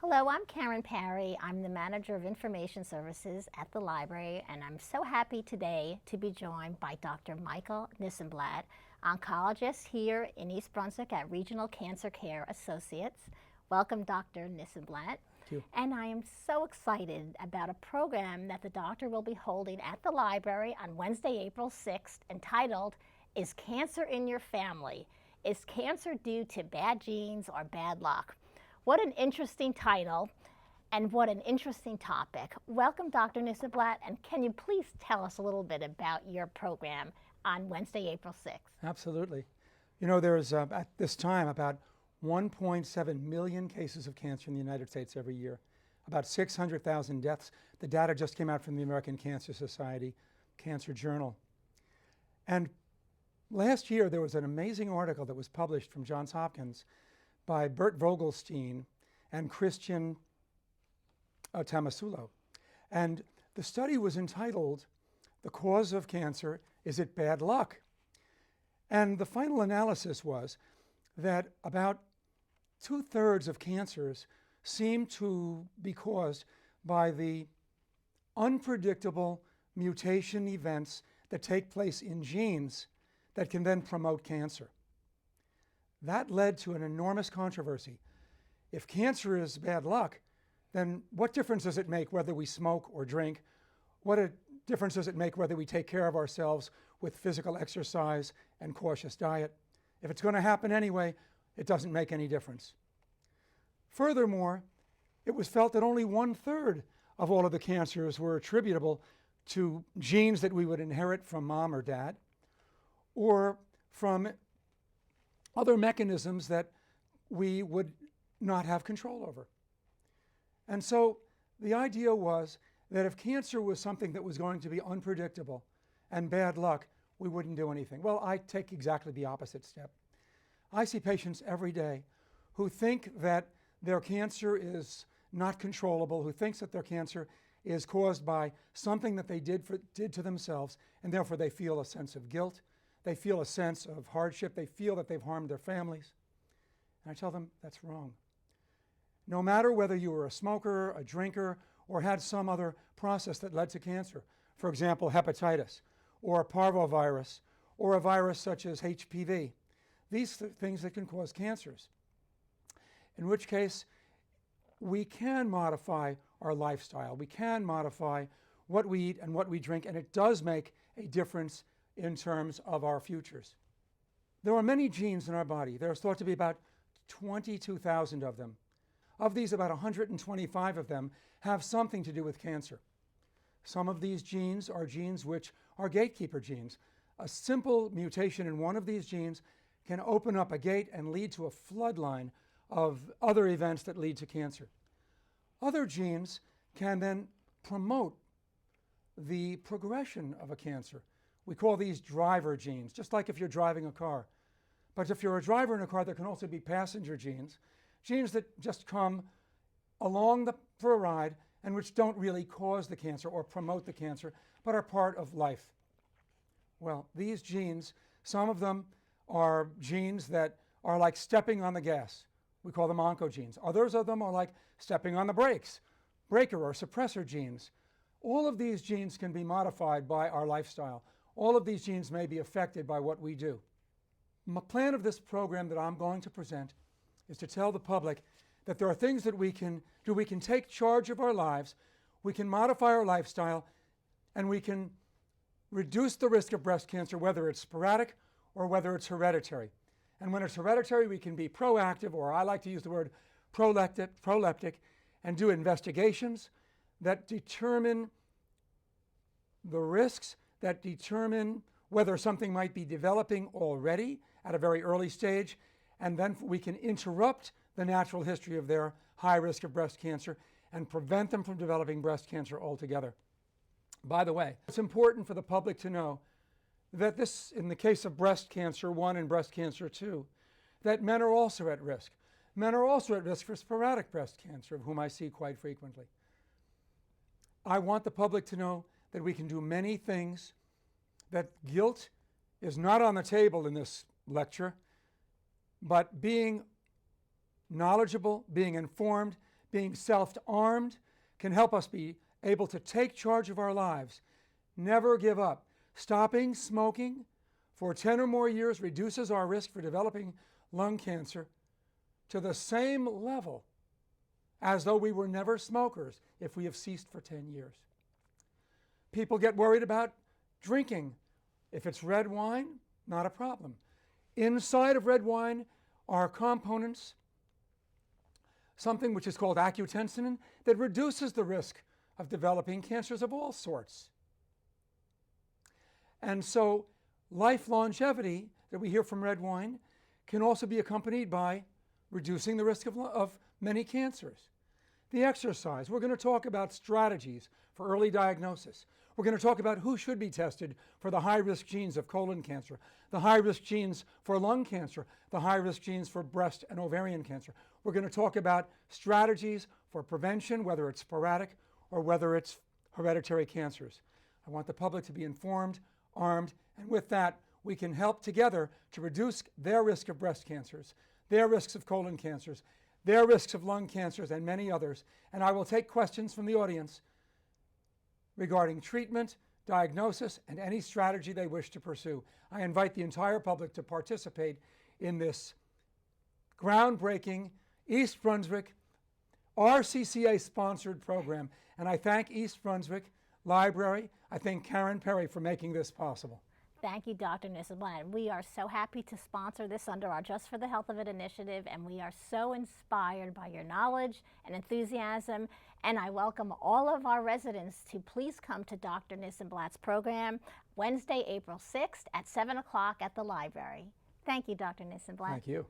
Hello, I'm Karen Parry. I'm the Manager of Information Services at the library, and I'm so happy today to be joined by Dr. Michael Nissenblatt, oncologist here in East Brunswick at Regional Cancer Care Associates. Welcome, Dr. Nissenblatt. Thank you. And I am so excited about a program that the doctor will be holding at the library on Wednesday, April 6th, entitled, "Is Cancer in Your Family? Is Cancer Due to Bad Genes or Bad Luck?" What an interesting title and what an interesting topic. Welcome, Dr. Nissenblatt, and can you please tell us a little bit about your program on Wednesday, April 6th? Absolutely. You know, there's at this time about 1.7 million cases of cancer in the United States every year, about 600,000 deaths. The data just came out from the American Cancer Society Cancer Journal. And last year there was an amazing article that was published from Johns Hopkins by Bert Vogelstein and Christian Tamasulo. And the study was entitled, "The Cause of Cancer, Is It Bad Luck?" And the final analysis was that about 2/3 of cancers seem to be caused by the unpredictable mutation events that take place in genes that can then promote cancer. That led to an enormous controversy. If cancer is bad luck, then what difference does it make whether we smoke or drink? What a difference does it make whether we take care of ourselves with physical exercise and cautious diet? If it's going to happen anyway, it doesn't make any difference. Furthermore, it was felt that only 1/3 of all of the cancers were attributable to genes that we would inherit from mom or dad, or from other mechanisms that we would not have control over. And so the idea was that if cancer was something that was going to be unpredictable and bad luck, we wouldn't do anything. Well, I take exactly the opposite step. I see patients every day who think that their cancer is not controllable, who thinks that their cancer is caused by something that they did to themselves, and therefore they feel a sense of guilt. They feel a sense of hardship. They feel that they've harmed their families. And I tell them that's wrong. No matter whether you were a smoker, a drinker, or had some other process that led to cancer, for example, hepatitis, or parvovirus, or a virus such as HPV, these are things that can cause cancers. In which case, we can modify our lifestyle. We can modify what we eat and what we drink, and it does make a difference in terms of our futures. There are many genes in our body. There's thought to be about 22,000 of them. Of these, about 125 of them have something to do with cancer. Some of these genes are genes which are gatekeeper genes. A simple mutation in one of these genes can open up a gate and lead to a floodline of other events that lead to cancer. Other genes can then promote the progression of a cancer. We call these driver genes, just like if you're driving a car. But if you're a driver in a car, there can also be passenger genes, genes that just come along for a ride and which don't really cause the cancer or promote the cancer, but are part of life. Well, these genes, some of them are genes that are like stepping on the gas. We call them oncogenes. Others of them are like stepping on the brakes, breaker or suppressor genes. All of these genes can be modified by our lifestyle. All of these genes may be affected by what we do. The plan of this program that I'm going to present is to tell the public that there are things that we can do. We can take charge of our lives, we can modify our lifestyle, and we can reduce the risk of breast cancer, whether it's sporadic or whether it's hereditary. And when it's hereditary, we can be proactive, or I like to use the word proleptic, and do investigations that determine the risks, that determine whether something might be developing already at a very early stage, and then we can interrupt the natural history of their high risk of breast cancer and prevent them from developing breast cancer altogether. By the way, it's important for the public to know that this, in the case of breast cancer 1 and breast cancer 2, that men are also at risk. Men are also at risk for sporadic breast cancer, of whom I see quite frequently. I want the public to know that we can do many things, that guilt is not on the table in this lecture, but being knowledgeable, being informed, being self-armed, can help us be able to take charge of our lives. Never give up. Stopping smoking for 10 or more years reduces our risk for developing lung cancer to the same level as though we were never smokers if we have ceased for 10 years. People get worried about drinking. If it's red wine, not a problem. Inside of red wine are components, something which is called angiotensin, that reduces the risk of developing cancers of all sorts. And so life longevity that we hear from red wine can also be accompanied by reducing the risk of many cancers. The exercise, we're going to talk about strategies for early diagnosis. We're going to talk about who should be tested for the high-risk genes of colon cancer, the high-risk genes for lung cancer, the high-risk genes for breast and ovarian cancer. We're going to talk about strategies for prevention, whether it's sporadic or whether it's hereditary cancers. I want the public to be informed, armed, and with that, we can help together to reduce their risk of breast cancers, their risks of colon cancers, their risks of lung cancers, and many others. And I will take questions from the audience regarding treatment, diagnosis, and any strategy they wish to pursue. I invite the entire public to participate in this groundbreaking East Brunswick RCCA-sponsored program. And I thank East Brunswick Library. I thank Karen Perry for making this possible. Thank you, Dr. Nissenblatt. We are so happy to sponsor this under our Just for the Health of It initiative, and we are so inspired by your knowledge and enthusiasm. And I welcome all of our residents to please come to Dr. Nissenblatt's program Wednesday, April 6th at 7 o'clock at the library. Thank you, Dr. Nissenblatt. Thank you.